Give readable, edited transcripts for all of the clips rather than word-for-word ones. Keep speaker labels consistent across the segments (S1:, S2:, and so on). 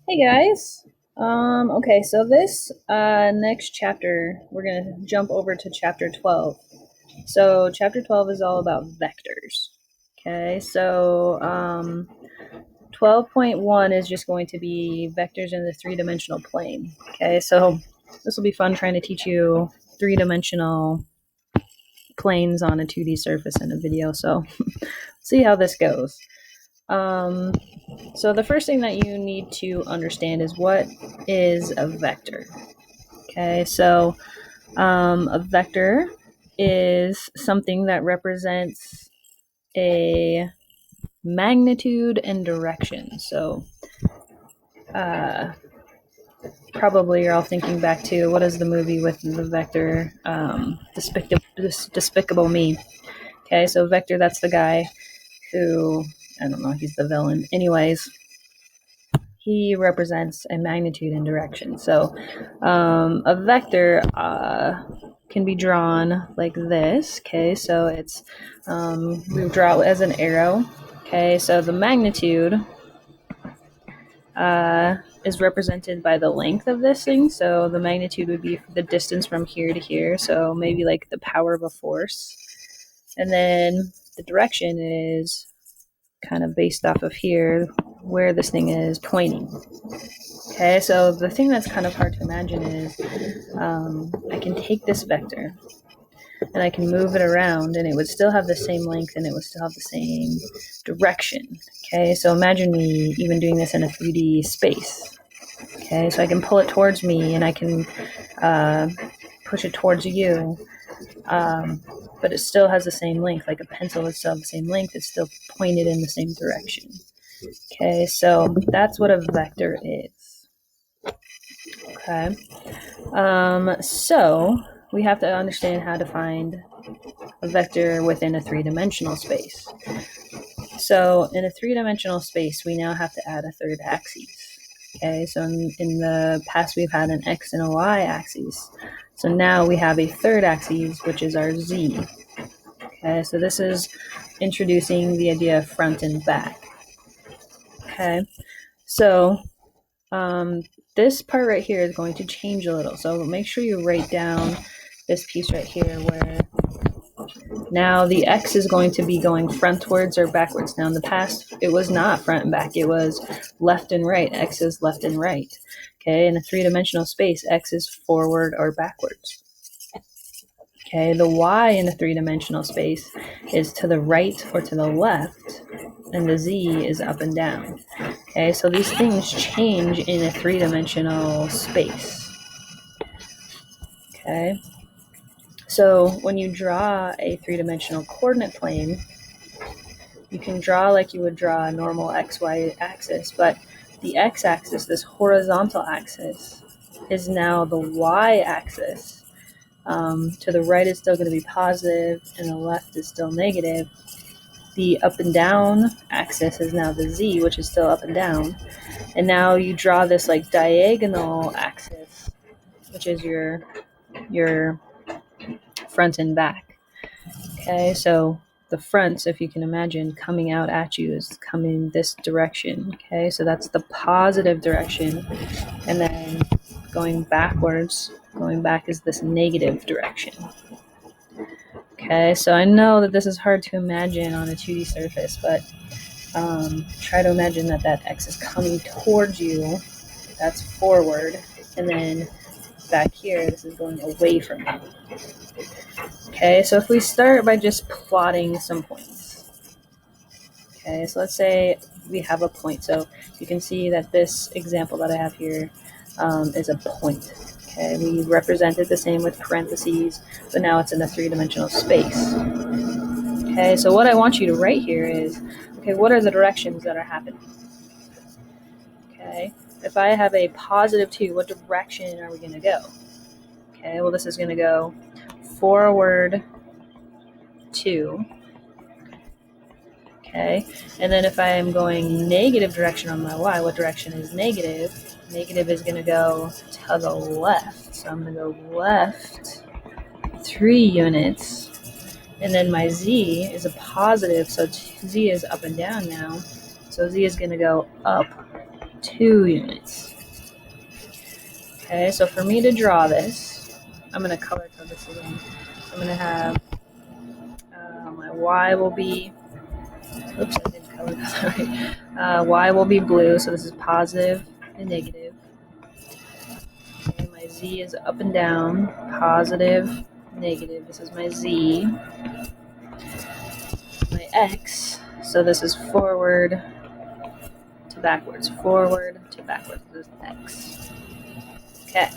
S1: Hey guys. Okay, so this next chapter, we're gonna jump over to chapter 12. So chapter 12 is all about vectors. Okay, so 12.1 is just going to be vectors in the three-dimensional plane. Okay, so this will be fun trying to teach you three-dimensional planes on a 2D surface in a video. So see how this goes. So the first thing that you need to understand is what is a vector. Okay, so a vector is something that represents a magnitude and direction. So probably you're all thinking back to what is the movie with the vector, Despicable Me. Okay, so vector, that's the guy who, I don't know, he's the villain. Anyways, he represents a magnitude and direction. So a vector can be drawn like this. Okay, so it's we draw it as an arrow. Okay, so the magnitude is represented by the length of this thing. So the magnitude would be the distance from here to here. So maybe like the power of a force. And then the direction is kind of based off of here where this thing is pointing. Okay, so the thing that's kind of hard to imagine is I can take this vector and I can move it around and it would still have the same length and it would still have the same direction. Okay, so imagine me even doing this in a 3D space. Okay, so I can pull it towards me and I can push it towards you, but it still has the same length. Like a pencil would still have the same length, it's still pointed in the same direction. Okay, so that's what a vector is. Okay, so we have to understand how to find a vector within a three-dimensional space. So in a three-dimensional space, we now have to add a third axis. Okay, so in the past, we've had an x and a y axis. So now we have a third axis, which is our z. Okay, so this is introducing the idea of front and back. Okay, so this part right here is going to change a little. So make sure you write down this piece right here where now the x is going to be going frontwards or backwards. Now in the past, it was not front and back. It was left and right. X is left and right. Okay, in a three-dimensional space, x is forward or backwards. Okay, the y in a three-dimensional space is to the right or to the left, and the z is up and down. Okay, so these things change in a three-dimensional space. Okay, so when you draw a three-dimensional coordinate plane, you can draw like you would draw a normal xy axis, but the x-axis, this horizontal axis, is now the y-axis. To the right is still going to be positive, and the left is still negative. The up and down axis is now the z, which is still up and down. And now you draw this like diagonal axis, which is your front and back. Okay, so the front, if you can imagine, coming out at you is coming this direction. Okay, so that's the positive direction. And then going backwards, going back is this negative direction. Okay, so I know that this is hard to imagine on a 2D surface, but try to imagine that x is coming towards you. That's forward. And then back here, this is going away from you. Okay, so if we start by just plotting some points. Okay, so let's say we have a point. So you can see that this example that I have here is a point. Okay, we represent it the same with parentheses, but now it's in a three-dimensional space. Okay, so what I want you to write here is, okay, what are the directions that are happening? Okay, if I have a positive 2, what direction are we going to go? Okay, well, this is going to go forward 2. Okay, and then if I am going negative direction on my y, what direction is negative? Negative is going to go to the left. So I'm going to go left 3 units. And then my z is a positive, so z is up and down now. So z is going to go up 2 units. Okay, so for me to draw this, I'm going to color code this again. I'm going to have my y will be, oops, I didn't color that right. Y will be blue, so this is positive and negative. Okay, my z is up and down, positive, negative. This is my z. My x, so this is forward to backwards, forward to backwards. This is x. Okay.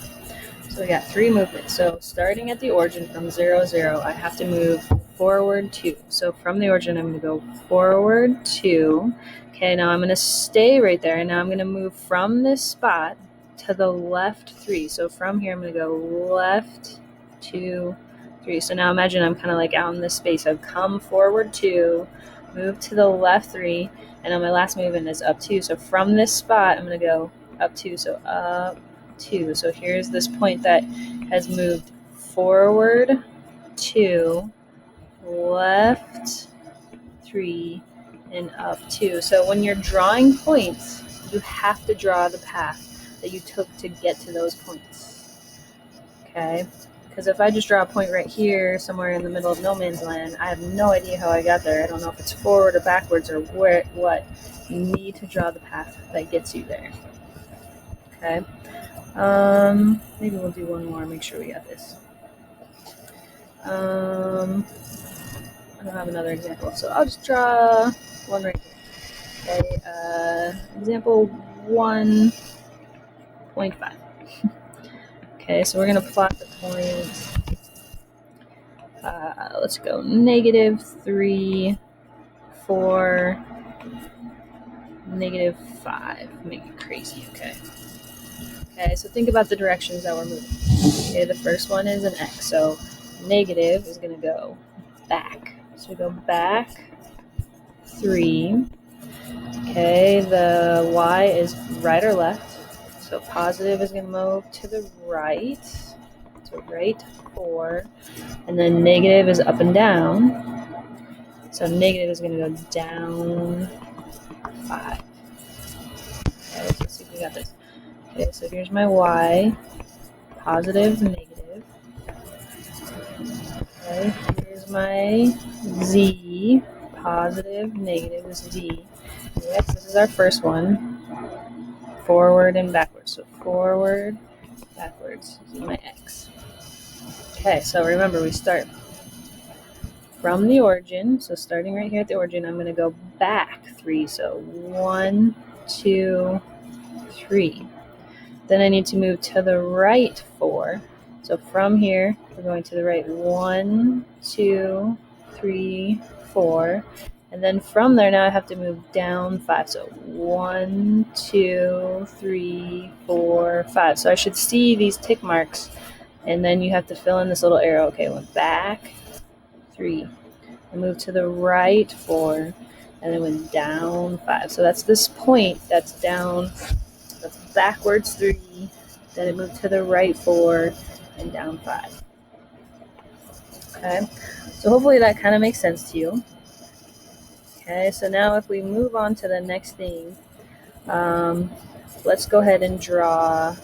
S1: So we got 3 movements. So starting at the origin from 0, 0, I have to move forward 2. So from the origin, I'm going to go forward 2. Okay, now I'm going to stay right there. And now I'm going to move from this spot to the left 3. So from here, I'm going to go left 2, 3. So now imagine I'm kind of like out in this space. I've come forward 2, move to the left 3, and then my last movement is up 2. So from this spot, I'm going to go up 2. So up 2. So here's this point that has moved forward 2, left 3, and up 2. So when you're drawing points, you have to draw the path that you took to get to those points. Okay? Because if I just draw a point right here, somewhere in the middle of no man's land, I have no idea how I got there. I don't know if it's forward or backwards or where, what. You need to draw the path that gets you there. Okay? Maybe we'll do one more, make sure we got this. I don't have another example, so I'll just draw one right here. Okay, example 1.5. Okay, so we're going to plot the points. Let's go -3, 4, -5. Make it crazy, okay? Okay, so think about the directions that we're moving. Okay, the first one is an X, so negative is going to go back. So we go back 3. Okay, the Y is right or left. So positive is going to move to the right. So right 4. And then negative is up and down. So negative is going to go down 5. Okay, let's see if we got this. Okay, so here's my Y. Positive, negative. Okay, here's my Z. Positive, negative is Z. Yes, this is our first one. Forward and backwards. So forward, backwards. This is my X. Okay, so remember we start from the origin. So starting right here at the origin, I'm going to go back 3. So 1, 2, 3. Then I need to move to the right 4. So from here, we're going to the right 1, 2, 3, 4. And then from there, now I have to move down 5. So 1, 2, 3, 4, 5. So I should see these tick marks. And then you have to fill in this little arrow. Okay, I went back 3. I moved to the right 4. And then went down 5. So that's this point that's down. That's backwards 3. Then it moved to the right 4 and down 5. Okay, so hopefully that kind of makes sense to you. Okay, so now if we move on to the next thing, let's go ahead and draw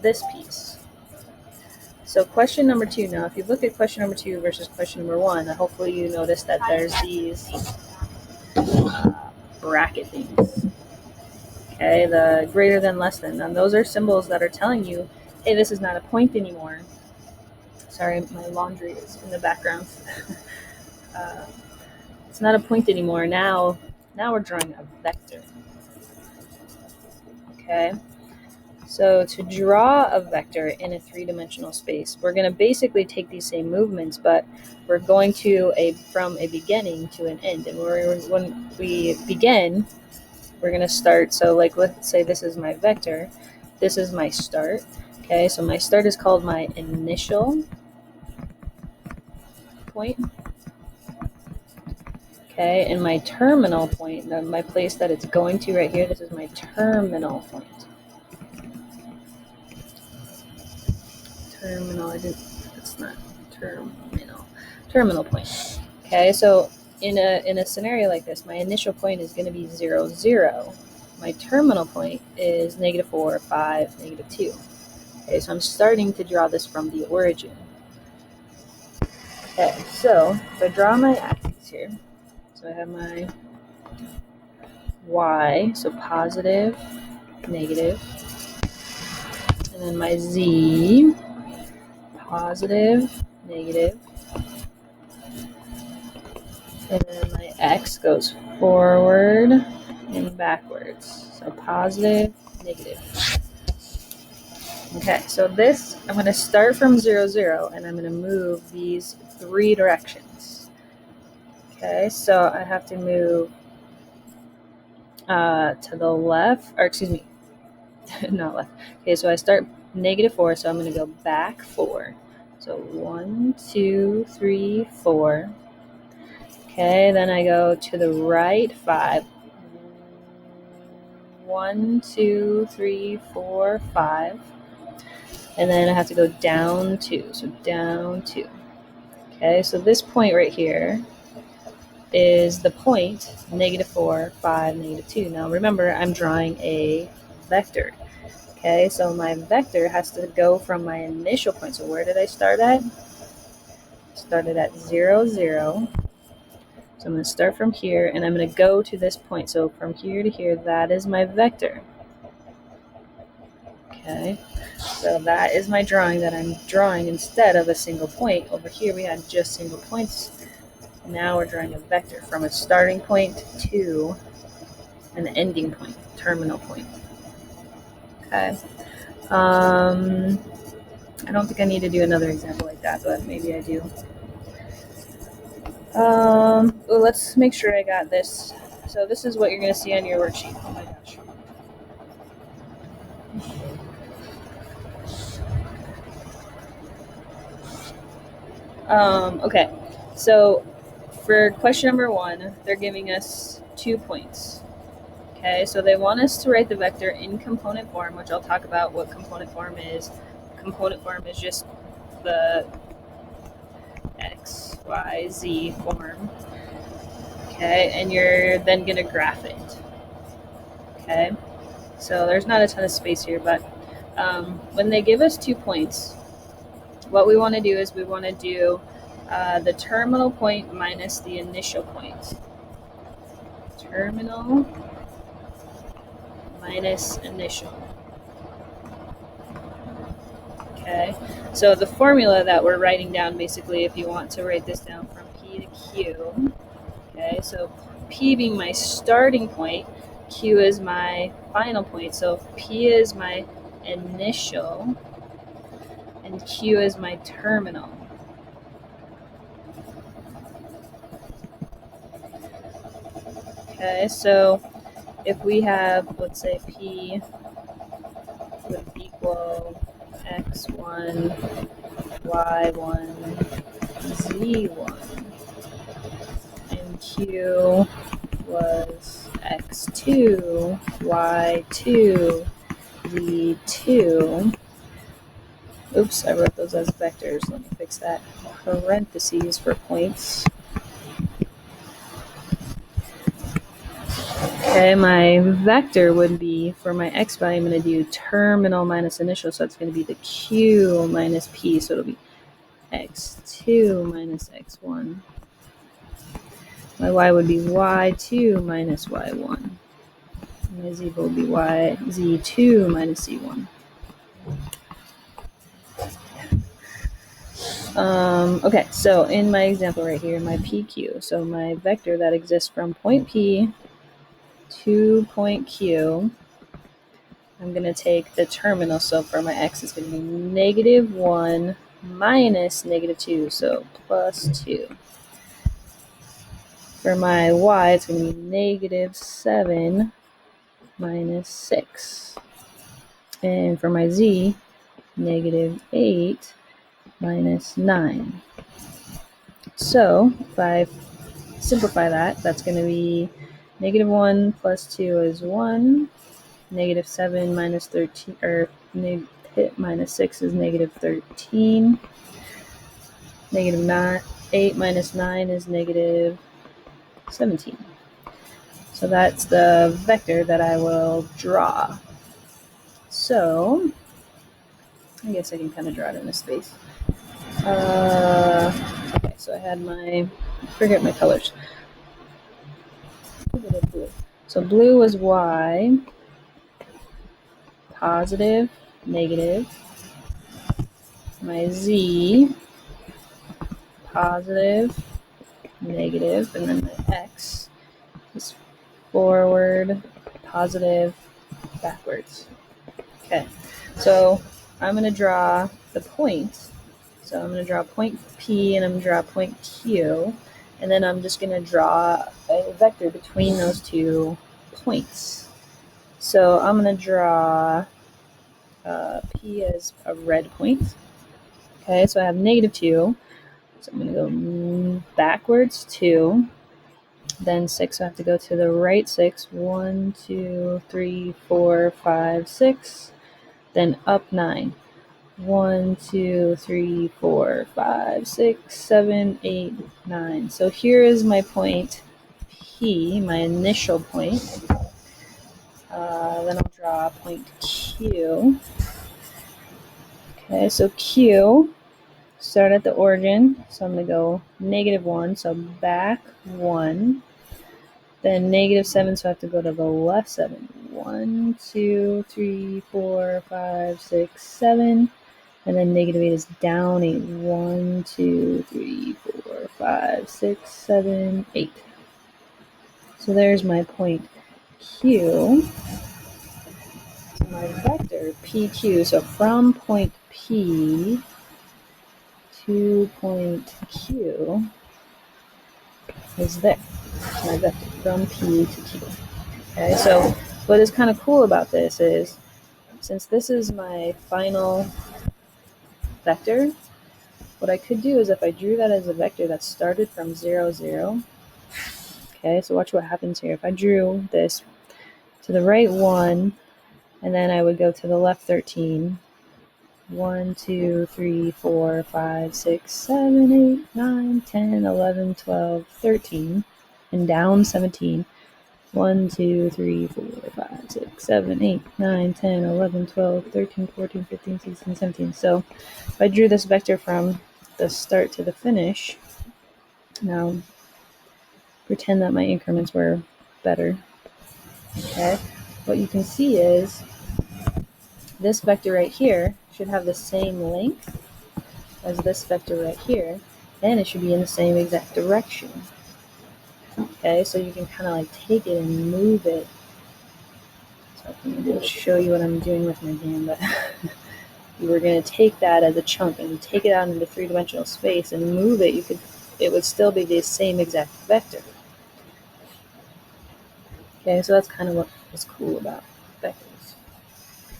S1: this piece. So question number 2. Now, if you look at question number 2 versus question number 1, hopefully you notice that there's these bracket things. Okay, the greater than, less than. And those are symbols that are telling you, hey, this is not a point anymore. Sorry, my laundry is in the background. It's not a point anymore. Now we're drawing a vector. Okay, so to draw a vector in a 3-dimensional space, we're going to basically take these same movements, but we're going to from a beginning to an end. And when we begin, we're going to start. So like, let's say this is my vector. This is my start. Okay, so my start is called my initial point. Okay, and my terminal point, my place that it's going to right here, this is my terminal point. That's not terminal point. Okay, so in a scenario like this, my initial point is going to be 0, 0. my terminal point is -4, 5, -2. Okay, so I'm starting to draw this from the origin. Okay, so if I draw my axes here, so I have my y, so positive, negative, and then my z, positive, negative, and then my x goes forward and backwards, so positive, negative. Okay, so this, I'm going to start from 0, 0, and I'm going to move these 3 directions. Okay, so I have to move to the left, or excuse me, not left. Okay, so I start -4, so I'm going to go back 4. So 1, 2, 3, 4. Okay, then I go to the right 5. 1, 2, 3, 4, 5. And then I have to go down 2, so down 2. Okay, so this point right here is the point -4, 5, -2. Now remember, I'm drawing a vector. Okay, so my vector has to go from my initial point. So where did I start at? Started at 0, 0. So I'm going to start from here, and I'm going to go to this point. So from here to here, that is my vector. Okay, so that is my drawing that I'm drawing instead of a single point. Over here we had just single points. Now we're drawing a vector from a starting point to an ending point, terminal point. Okay. I don't think I need to do another example like that, but maybe I do. Well, let's make sure I got this. So this is what you're going to see on your worksheet. Oh my gosh. Okay, so for question number 1, they're giving us 2 points. Okay, so they want us to write the vector in component form, which I'll talk about what component form is. Component form is just the x, y, z form. Okay, and you're then going to graph it. Okay, so there's not a ton of space here, but when they give us 2 points, what we want to do is we want to do the terminal point minus the initial point. Terminal minus initial. Okay, so the formula that we're writing down, basically, if you want to write this down from P to Q, okay, so P being my starting point, Q is my final point. So P is my initial, and Q is my terminal. Okay, so if we have, let's say P would equal x1, y1, z1, and Q was x2, y2, z2. Oops, I wrote those as vectors. Let me fix that. Parentheses for points. Okay, my vector would be, for my x value, I'm going to do terminal minus initial, so it's going to be the q minus p, so it'll be x2 minus x1. My y would be y2 minus y1. My z will be z2 minus z1. Okay, so in my example right here, my PQ, so my vector that exists from point P to point Q, I'm going to take the terminal, so for my x, it's going to be -1 minus -2, so +2. For my y, it's going to be -7 minus 6. And for my z, -8 minus 9. So if I simplify that, that's going to be -1 plus 2 is 1. -7 minus 13, or minus 6 is -13. -8 minus 9 is -17. So that's the vector that I will draw. So I guess I can kind of draw it in a space. Okay, so I had I forget my colors. Blue. So blue was y, positive, negative. My z, positive, negative, and then my x is forward, positive, backwards. Okay, so I'm going to draw the point. So I'm going to draw point P and I'm going to draw point Q, and then I'm just going to draw a vector between those 2 points. So I'm going to draw P as a red point. Okay, so I have -2. So I'm going to go backwards 2, then 6. So I have to go to the right 6. 1, 2, 3, 4, 5, 6. Then up 9. 1, 2, 3, 4, 5, 6, 7, 8, 9. So here is my point P, my initial point. Then I'll draw point Q. Okay, so Q, start at the origin. So I'm going to go -1, so back 1. Then -7, so I have to go to the left 7. 1, 2, 3, 4, 5, 6, 7. And then -8 is down 8. 1, 2, 3, 4, 5, 6, 7, 8. So there's my point Q. So my vector PQ. So from point P to point Q is there. My vector from P to Q. Okay, so what is kind of cool about this is, since this is my final vector, what I could do is if I drew that as a vector that started from 0, 0, okay, so watch what happens here. If I drew this to the right 1, and then I would go to the left 13, 1, 2, 3, 4, 5, 6, 7, 8, 9, 10, 11, 12, 13, and down 17. 1, 2, 3, 4, 5, 6, 7, 8, 9, 10, 11, 12, 13, 14, 15, 16, 17. So if I drew this vector from the start to the finish, now pretend that my increments were better. Okay, what you can see is this vector right here should have the same length as this vector right here, and it should be in the same exact direction. Okay, so you can kind of like take it and move it. So I can show you what I'm doing with my hand, but you were going to take that as a chunk and take it out into 3-dimensional space and move it. It would still be the same exact vector. Okay, so that's kind of what is cool about vectors.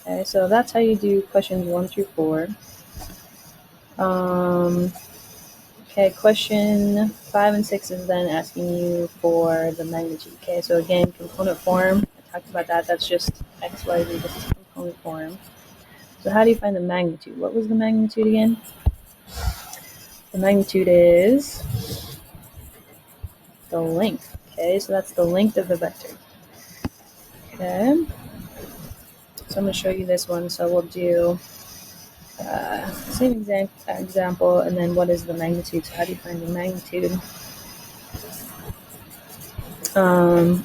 S1: Okay, so that's how you do questions 1 through 4. Okay, question 5 and 6 is then asking you for the magnitude. Okay, so again, component form, I talked about that. That's just x, y, z, this is component form. So how do you find the magnitude? What was the magnitude again? The magnitude is the length. Okay, so that's the length of the vector. Okay, so I'm going to show you this one. So we'll do same example, and then what is the magnitude? So how do you find the magnitude?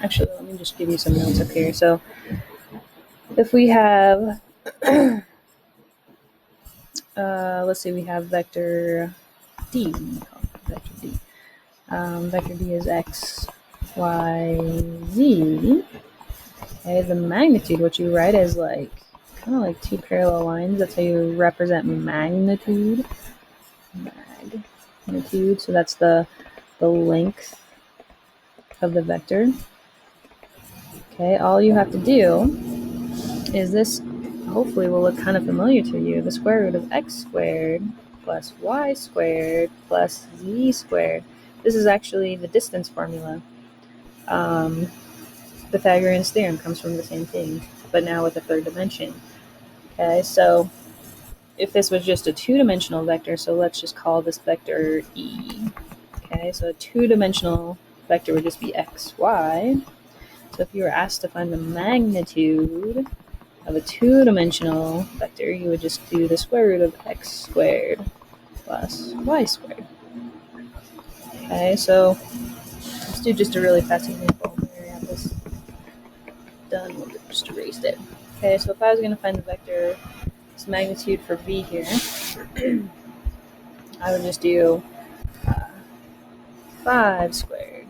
S1: Actually, let me just give you some notes up here. So if we have, let's say we have vector D. Vector D. Vector D is x, y, z. Okay, the magnitude, what you write is like kind of like 2 parallel lines. That's how you represent magnitude. Magnitude. So that's the length of the vector. Okay, all you have to do is this. Hopefully, will look kind of familiar to you. The square root of x squared plus y squared plus z squared. This is actually the distance formula. Pythagorean's theorem comes from the same thing, but now with a 3rd dimension. Okay, so if this was just a 2-dimensional vector, so let's just call this vector E. Okay, so a 2-dimensional vector would just be x, y. So if you were asked to find the magnitude of a two-dimensional vector, you would just do the square root of x squared plus y squared. Okay, so let's do just a really fast example. We have this done, we'll just erased it. Okay, so if I was going to find the vector, this magnitude for v here, I would just do 5 squared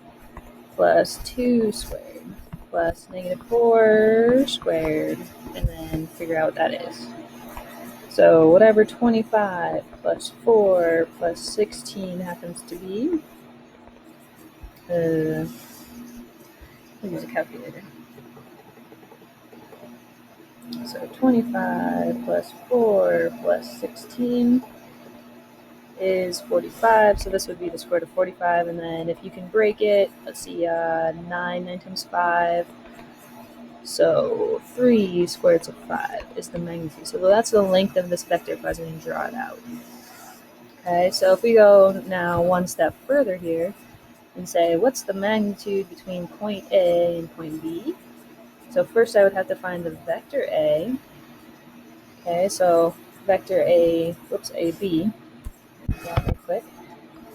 S1: plus 2 squared plus negative 4 squared, and then figure out what that is. So whatever 25 plus 4 plus 16 happens to be, I'll use a calculator. So 25 plus 4 plus 16 is 45, so this would be the square root of 45, and then if you can break it, let's see, 9 times 5, so 3 square roots of 5 is the magnitude. So that's the length of this vector if I was going to draw it out. Okay, so if we go now one step further here and say, what's the magnitude between point A and point B? So first I would have to find the vector A. Okay, so vector A, AB. Real quick.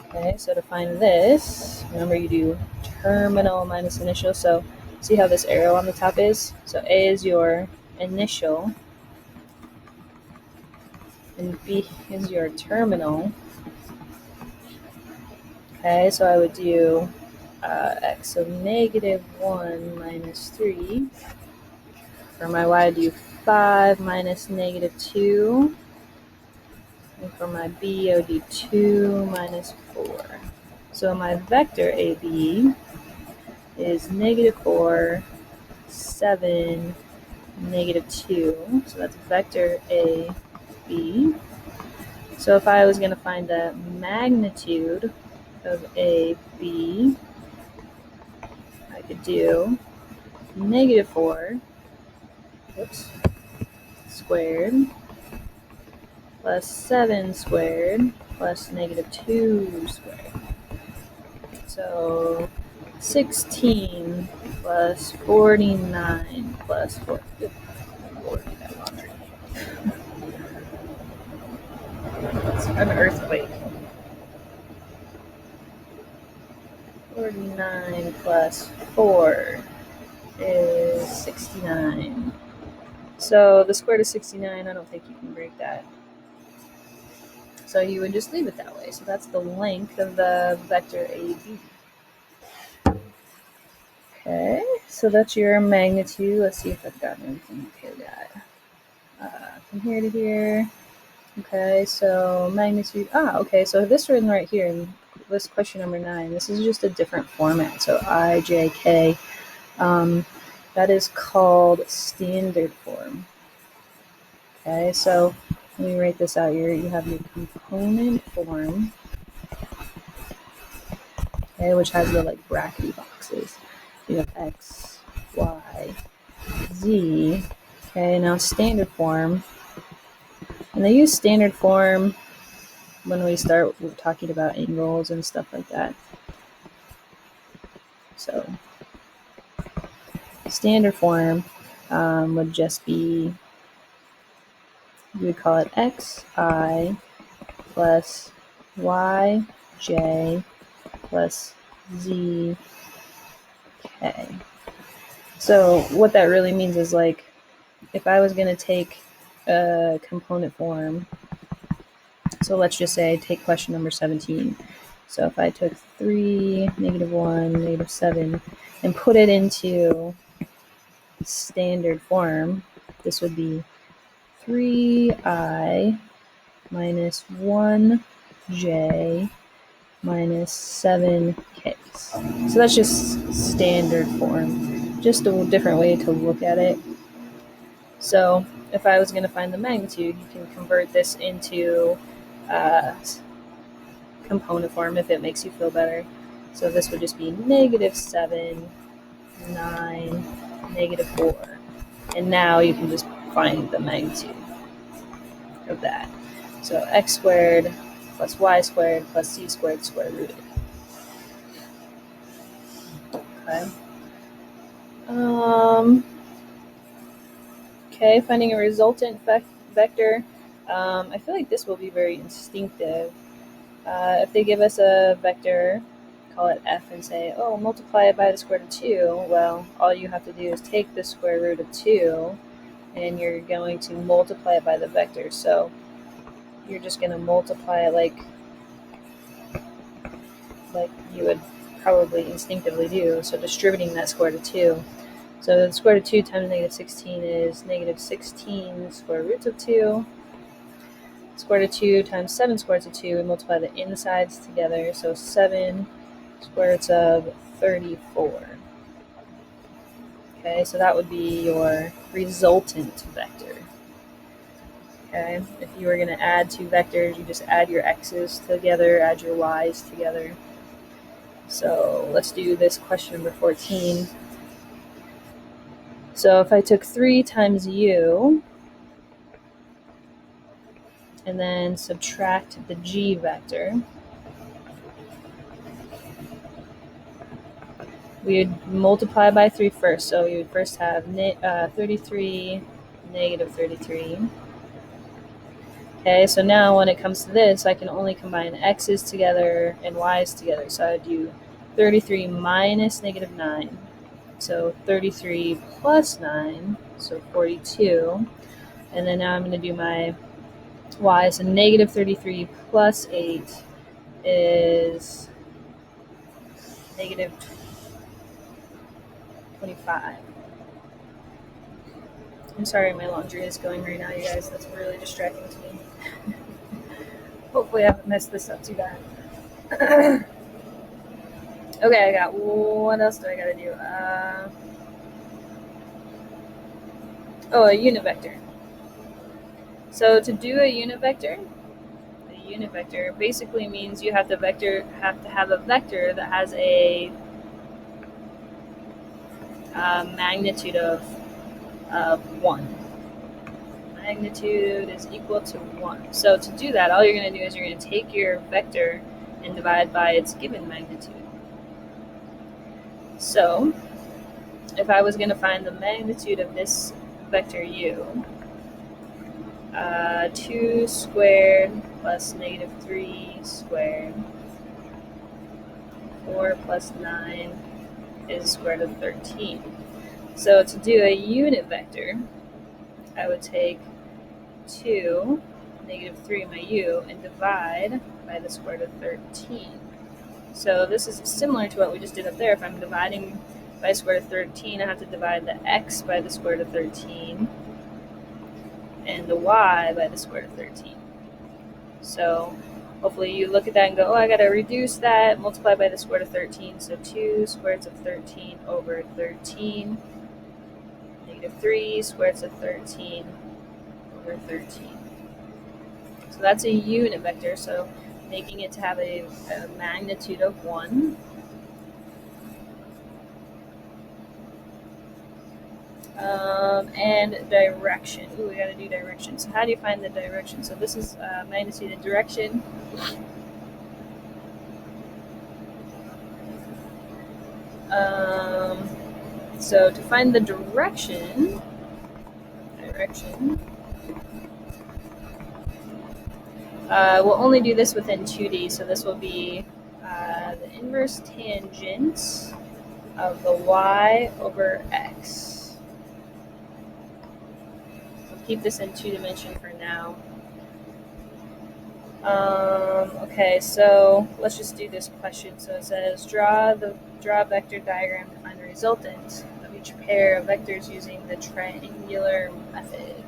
S1: Okay, so to find this, remember you do terminal minus initial. So see how this arrow on the top is? So A is your initial, and B is your terminal. Okay, so I would do x, so negative 1 minus 3. For my y, I do 5 minus negative 2. And for my b, I would do 2 minus 4. So my vector AB is negative 4, 7, negative 2. So that's vector AB. So if I was going to find the magnitude of AB, I could do negative 4 squared plus 7 squared plus negative 2 squared. So 16 plus 49 plus 4. It's an earthquake. 49 plus 4 is 69. So the square root of 69, I don't think you can break that. So you would just leave it that way. So that's the length of the vector AB. Okay, so that's your magnitude. Let's see if I've gotten everything. Okay, we got from here to here. Okay, so magnitude. Okay, so this written right here in this question number 9, this is just a different format. So I, J, K. That is called standard form. Okay, so let me write this out here. You have your component form, okay, which has the like brackety boxes. You have X, Y, Z. Okay, now standard form. And they use standard form when we start talking about angles and stuff like that. So standard form would just be, you would call it xi plus yj plus zk. So what that really means is, like, if I was going to take a component form, so let's just say I take question number 17. So if I took 3, negative 1, negative 7, and put it into standard form, this would be 3i minus 1j minus 7k. So that's just standard form, just a different way to look at it. So if I was going to find the magnitude, you can convert this into component form if it makes you feel better. So this would just be negative 7, 9, negative 4. And now you can just find the magnitude of that. So x squared plus y squared plus c squared square rooted. Okay. Okay, finding a resultant vector. I feel like this will be very instinctive. If they give us a vector, call it f, and say, oh, multiply it by the square root of 2, well, all you have to do is take the square root of 2, and you're going to multiply it by the vector. So you're just going to multiply it like you would probably instinctively do, so distributing that square root of 2. So the square root of 2 times negative 16 is negative 16 square roots of 2. Square root of 2 times 7 square roots of 2, we multiply the insides together, so 7 square roots of 34. Okay, so that would be your resultant vector. Okay, if you were going to add two vectors, you just add your x's together, add your y's together. So let's do this question number 14. So if I took 3 times u and then subtract the g vector, we would multiply by 3 first. So you would first have 33, negative 33. Okay, so now when it comes to this, I can only combine x's together and y's together. So I would do 33 minus negative 9. So 33 plus 9, so 42. And then now I'm going to do my y. So negative 33 plus 8 is negative 25. I'm sorry my laundry is going right now, you guys. That's really distracting to me. Hopefully I haven't messed this up too bad. Okay, I got, what else do I gotta do? A unit vector. So to do a unit vector basically means you have to have a vector that has a magnitude of 1. Magnitude is equal to 1. So to do that, all you're going to do is you're going to take your vector and divide by its given magnitude. So if I was going to find the magnitude of this vector u, 2 squared plus negative 3 squared, 4 plus 9 is square root of 13. So to do a unit vector, I would take 2, negative 3 my u, and divide by the square root of 13. So this is similar to what we just did up there. If I'm dividing by the square root of 13, I have to divide the x by the square root of 13 and the y by the square root of 13. So hopefully you look at that and go, oh, I got to reduce that, multiply by the square root of 13. So 2 square roots of 13 over 13, negative 3 square roots of 13 over 13. So that's a unit vector, so making it to have a magnitude of 1. And direction. Ooh, we gotta do direction. So how do you find the direction? So this is magnitude and direction. So to find the direction, we'll only do this within 2D. So this will be the inverse tangent of the y over x. We'll keep this in 2 dimension for now. Okay, so let's just do this question. So it says, draw a vector diagram to find the resultant of each pair of vectors using the triangular method.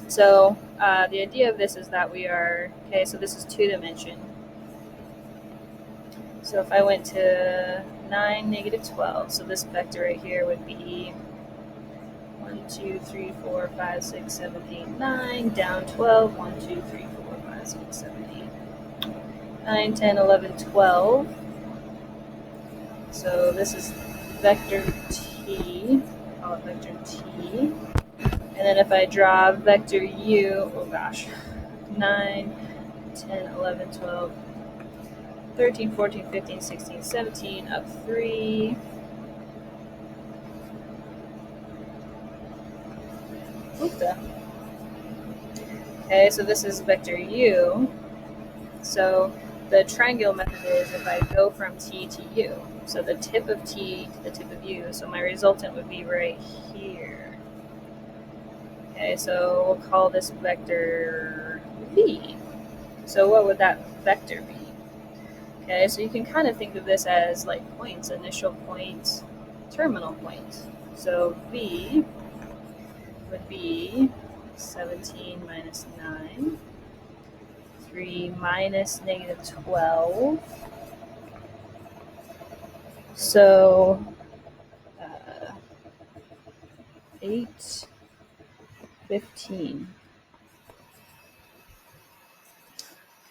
S1: So the idea of this is that so this is 2 dimension. So if I went to 9, negative 12, so this vector right here would be 1, 2, 3, 4, 5, 6, 7, 8, 9, down 12, 1, 2, 3, 4, 5, 6, 7, 8, 9, 10, 11, 12. So this is vector t, call it vector t. And then if I draw vector u, 9, 10, 11, 12, 13, 14, 15, 16, 17, up 3, Oopta. Okay, so this is vector u. So the triangle method is if I go from t to u, so the tip of t to the tip of u, so my resultant would be right here. Okay, so we'll call this vector v. So what would that vector be? Okay, so you can kind of think of this as like points, initial point, terminal point. So v would be 17 minus 9, 3 minus negative 12. So 8, 15.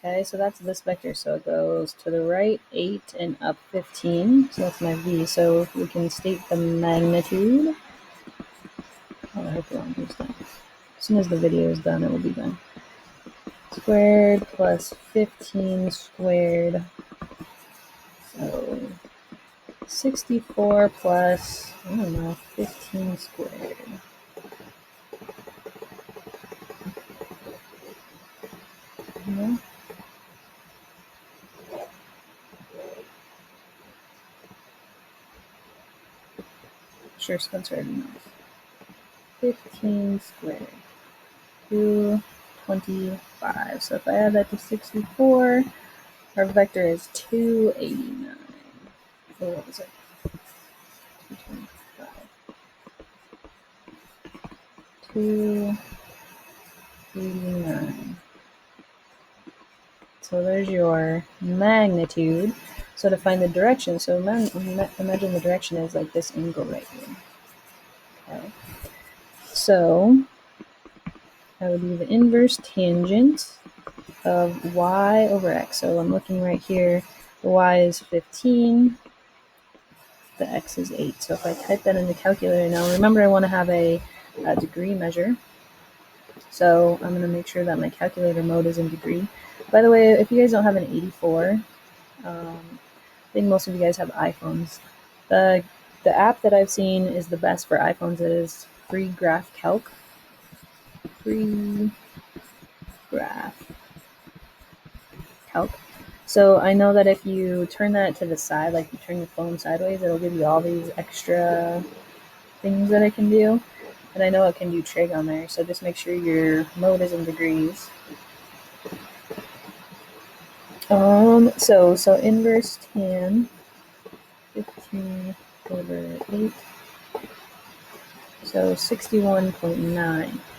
S1: Okay, so that's this vector. So it goes to the right 8 and up 15. So that's my v. So we can state the magnitude. Oh, I hope the one is done. As soon as the video is done, it will be done. Squared plus 15 squared. So 64 plus, I don't know, 15 squared. No? Sure, Spencer already knows. 15 squared. 225. So if I add that to 64, our vector is 289. So what was it? 225. 289. So there's your magnitude. So to find the direction, so imagine the direction is like this angle right here. Okay. So that would be the inverse tangent of y over x. So I'm looking right here. The y is 15. The x is 8. So if I type that in the calculator now, remember I want to have a degree measure. So I'm going to make sure that my calculator mode is in degree. By the way, if you guys don't have an 84, I think most of you guys have iPhones. The app that I've seen is the best for iPhones is Free Graph Calc. Free Graph Calc. So I know that if you turn that to the side, like you turn your phone sideways, it'll give you all these extra things that it can do. And I know it can do trig on there, so just make sure your mode is in degrees. So inverse tan 15 over 8. So 61.9.